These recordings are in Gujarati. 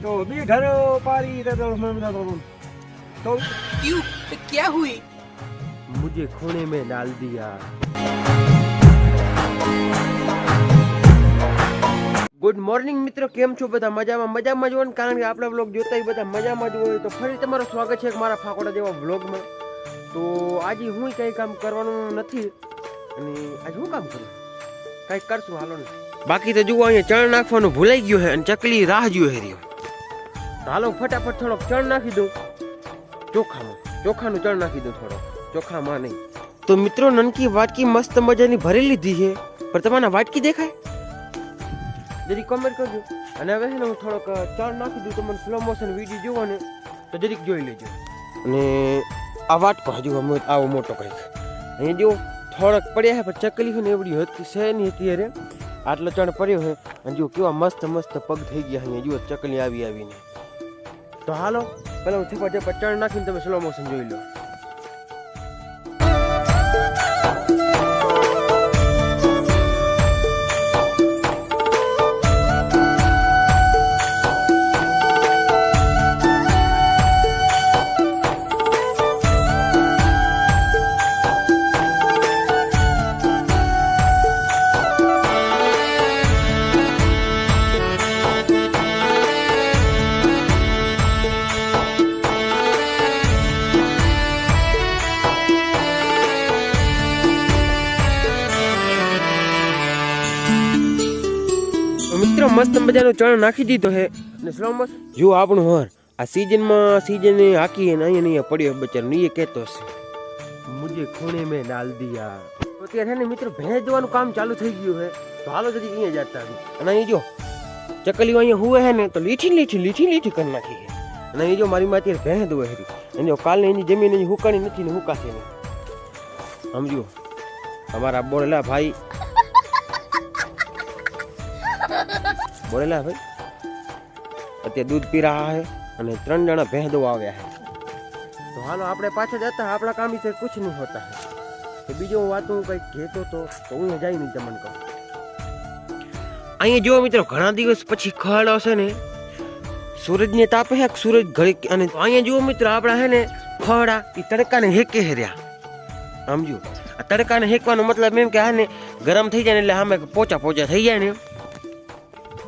तो भी घर पारी तो क्यों? क्या हुई? मुझे खूने में डाल दिया। ગુડ મોર્નિંગ મિત્રો, કેમ છો બધા? મજામાં જ હોય ને, કારણ કે આપણા વ્લોગ જોતા બધા મજામાં જ હોય. તો ફરી તમારું સ્વાગત છે મારા ફાકોડા જેવા વ્લોગમાં. તો આજે હું કંઈ કામ કરવાનું નથી અને આજે હું કામ કરું કંઈક કરશું, હાલો ને. બાકી તો જુઓ, અહીંયા ચણ નાખવાનું ભૂલાઈ ગયું છે અને ચકલી રાહ જોઈ રહ્યો. તો હાલો ફટાફટ થોડોક ચણ નાખી દઉં ચોખાનું ચણ નાખી દઉં, થોડોક ચોખામાં નહીં. તો મિત્રો, નનકી વાટકી મસ્ત મજાની ભરી લીધી છે, પણ તમારા વાટકી દેખાય જરીક કમેન્ટ કરજો. અને હવે છે ને હું થોડોક ચણ નાખી દઉં. તમને સ્લો મોશન વિડીયો જોવો ને તો જરીક જોઈ લેજો. અને આ વાટકો હજુ આવો મોટો કંઈક અહીંયા જો થોડોક પડ્યા છે, પણ ચકલી છે ને એવડી હતી છે નહીં અત્યારે. આટલો ચણ પડ્યો છે અને જો કેવા મસ્ત પગ થઈ ગયા અહીંયા જુઓ ચકલી આવીને. તો હાલો પેલા હું થેપા ચણ નાખીને તમે સ્લો મોશન જોઈ લો. મિત્રો મસ્ત મજાનો ચણ નાખી દીધો છે અને સ્લો મોશન જો આપણું હર આ સીઝન હાકી અહીંયા પડ્યો બચારો નહીં કહેતો હશે મુજે ખૂણે મેં ડાલ દિયા. તો અત્યારે છે ને મિત્રો ભેંસ દોવાનું કામ ચાલુ થઈ ગયું છે. તો હાલો જરી અહીંયા જતા અને અહીં જો ચકલીઓ અહીંયા હુએ છે ને તો લીઠી કરી નાખી છે. અને અહીં જો મારી માં અત્યારે ભેંસ દોવે હતી અને કાલે એની જમીન એની હુકાણી નથી ને હુકાશે નહીં. સમજો અમારા બોલેલા ભાઈ અત્યારે દૂધ પી રહ્યા છે અને 3 જણા ભેંસ દોવા આવ્યા છે. તો હાલો આપણે પાછા જતા, આપણા કામ से कुछ नहीं होता है. તો બીજો વાતું કંઈક કહેતો તો હું જાય નહીં તમને કહું. અહીંયા જો મિત્રો ઘણા દિવસ પછી ખડ હશે ને સૂરજને તાપે છે, સૂરજ ઘડી. અને અહીંયા જુઓ મિત્રો આપણા છે ને ખડા એ તડકાને હેકે રહ્યા. સમજો આ તડકાને હેકવાનો મતલબ એમ કે આ ને ગરમ થઈ જાય ને એટલે આમે પોચા થઈ જાય ને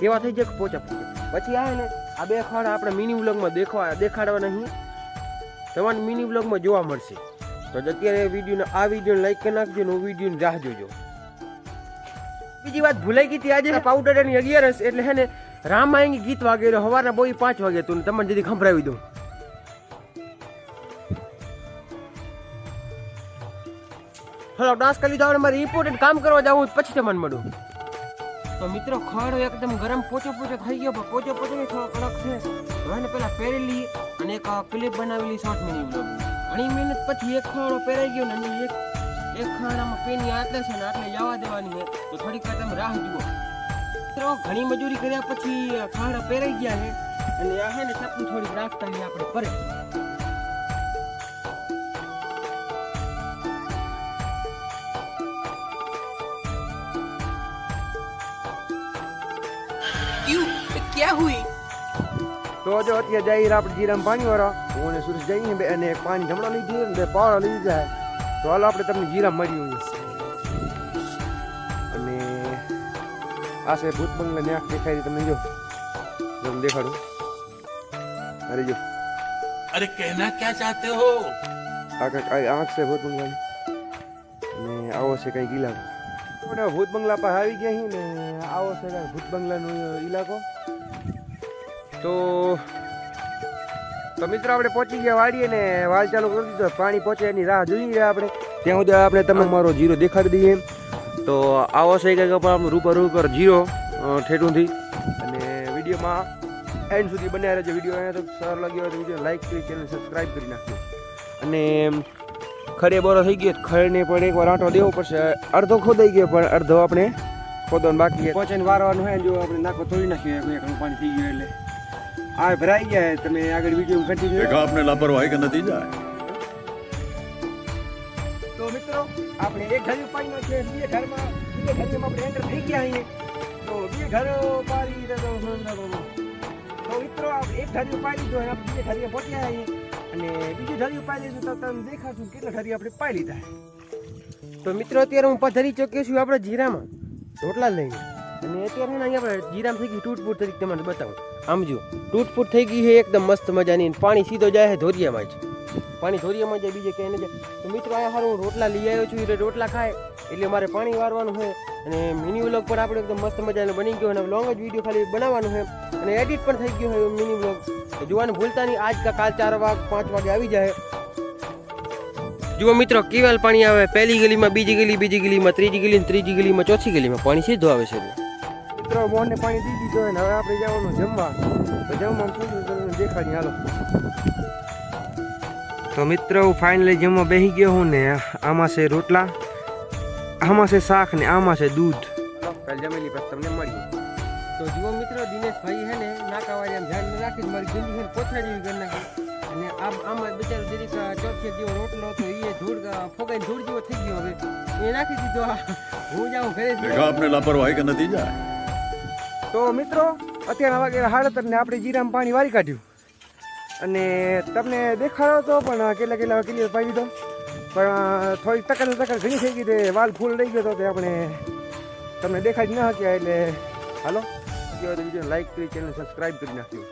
કેવા થઈ જાય પોચા પછી આ ને આ બે ખડ આપણે મિની વ્લોગમાં દેખાડવા નહીં, તમારે મિની વ્લોગમાં જોવા મળશે. તો અત્યારે આ વિડીયોને લાઈક કરી નાખજો ને વિડીયોની રાહ જોજો. બીજી વાત ભૂલાઈ ગઈ હતી, આજે પાઉડરની 11 એટલે છે ને રામાયણ ગીત વાગે સવારના 5 વાગે તું તમને જલ્દી સંભળાવી દઉં. હલો ડાન્સ કરી લીધો, મારે ઇમ્પોર્ટન્ટ કામ કરવા જાવું પછી તમને મળું. તો મિત્રો ખડ એકદમ ગરમ પોચો થઈ ગયો, પણ પોચો થોડો કડક છે. હવે પેલા પહેરેલી અને એક ક્લિપ બનાવેલી શોર્ટ મિની બ્લોગ ઘણી મહેનત પછી એક ખડો પહેરાઈ ગયો ને એક ખાડામાં પેની આટલે છે ને આટલે જવા દેવાની છે. તો થોડીક તમે રાહ જુઓ મિત્રો, ઘણી મજૂરી કર્યા પછી ખાડા પહેરાઈ ગયા છે અને આ છે ને ચપ્પુ થોડીક રાખતા આપણે પરે. क्यों? क्या हुई? तो जो અત્યારે જઈ આપણે જીરામ પાણી વાળા હું અને સુરેશ જઈએ બે અને એક પાણી જમણા લીધી ને બે પાવડા લઈ જાય. તો હાલો આપણે તમને જીરામ મળી હોય અને આ છે ભૂત બંગલા ને આંખ દેખાય તમને જો તમને દેખાડું. અરે જો अरे कहना क्या चाहते हो? આંખ છે ભૂત બંગલાની અને આવો છે કઈ ઇલાકો. ભૂત બંગલા પર આવી ગયા ને આવો છે ભૂત બંગલાનો ઇલાકો. તો મિત્રો આપણે પહોંચી ગયા વાડીએ ને વાલ ચાલુ કરી દીધો. પાણી પહોંચે એની રાહ જોઈ રહ્યા આપણે. ત્યાં સુધી આપણે તમને મારો જીરો દેખાડી દઈએ. તો આવો છે કંઈક આપણું રૂપર જીરો ઠેઠુંથી. અને વિડીયોમાં એન્ડ સુધી બન્યા રહેજો. વિડીયો અહીંયા તો સારો લાગ્યો હોય તો વિડીયો લાઈક કરી ચેનલ સબસ્ક્રાઈબ કરી નાખજો. અને ખડે બોરો થઈ ગયો, ખડને પણ એકવાર આંટો દેવો પડશે. અડધો ખોદાઈ ગયો પણ અડધો આપણે ખોદવાનું બાકી પહોંચીને વારવાનું હોય. જો આપણે નાકો તોડી નાખ્યું પાણી થઈ ગયું એટલે આ ભરાઈ ગયા. તમે આગળ વિડીયો કન્ટિન્યુ देखा आपने लापरवाही का नतीजा है. તો મિત્રો આપણે એક ઘર પાણી નાખીએ, બે ઘરમાં આપણે એન્ટર થઈ ગયા અહીંયા. તો બે ઘરો પારી તો મિત્રો એક ઢાળીઓ પાઈ લીધો અને આપણે બીજે ઢાળીએ પહોંચ્યા છીએ અને બીજી ઢાળીઓ પાઈ લીધું તો તમને દેખાડશું કેટલા ઢાળી આપણે પાઈ લીધા. તો મિત્રો અત્યારે હું પથરી ચક્યો છું આપણે જીરામાં રોટલા લઈને અને અત્યારે ને અહીંયા આપણે જીરામાં થઈ ગઈ તૂટફૂટ તરીકે તમને બતાવું. આમ જો તૂટફૂટ થઈ ગઈ છે એકદમ મસ્ત મજાની. પાણી સીધો જાય છે ધોરિયામાં જ. પાણી ધોરિયામાં જાય બીજે ક્યાંય ન જાય. તો મિત્રો અહીંયા હારું હું રોટલા લઈ આવ્યો છું. એટલે રોટલા ખાય એટલે મારે પાણી વારવાનું છે અને મિની વ્લોગ પર આપણે એકદમ મસ્ત મજાનો બની ગયો અને લોંગ જ વિડીયો ખાલી બનાવવાનું છે અને એડિટ પણ થઈ ગયો છે મિની વ્લોગ. જોવાનું ભૂલતા નહીં. આજ કા કાલ 4 વાગ 5 વાગે આવી જાય. જુઓ મિત્રો કેવાલ પાણી આવે. પહેલી ગલીમાં, બીજી ગલી, બીજી ગલીમાં, ત્રીજી ગલી, ત્રીજી ગલીમાં, ચોથી ગલીમાં પાણી સીધું આવે છે. મિત્રો મોહનને પાણી દઈ દીધું હોય ને હવે આપણે જવાનું જમવા. તો જમવામાં શું શું દેખાડી હાલો. તો મિત્રો હું ફાઇનલી જમવા બેસી ગયો હું ને આમાં છે રોટલા, આમાં છે શાક ને આમાં છે દૂધ. કાલ જમેલી પછી તમને મળીએ. તો જુઓ મિત્રો દિનેશભાઈ હે ને નાકાવાળી આમ ધ્યાન રાખી મારી ગેલી છે પોથાડી કરી નાખી અને આમાં બિચારો જરીક ચોથે જેવો રોટલો હતો એ ધૂળ ફોગાઈને ધૂળ જેવો થઈ ગયો. હવે એ નાખી દીધો. હું જાઉં ઘરે. देखा आपने लापरवाही का नतीजा है. તો મિત્રો અત્યારના વાગે 7:30 ને આપણે જીરામાં પાણી વારી કાઢ્યું અને તમને દેખાડો તો પણ કેટલા ક્લિયર પાઈ દીધો પણ થોડીક તકર ઘણી થઈ ગઈ તે વાલ ફૂલ રહી ગયો તો તે આપણે તમને દેખાડી ન શક્યા. એટલે હાલો વિડીયો લાઈક કરી ચેનલ સબસ્ક્રાઈબ કરી નાખ્યું.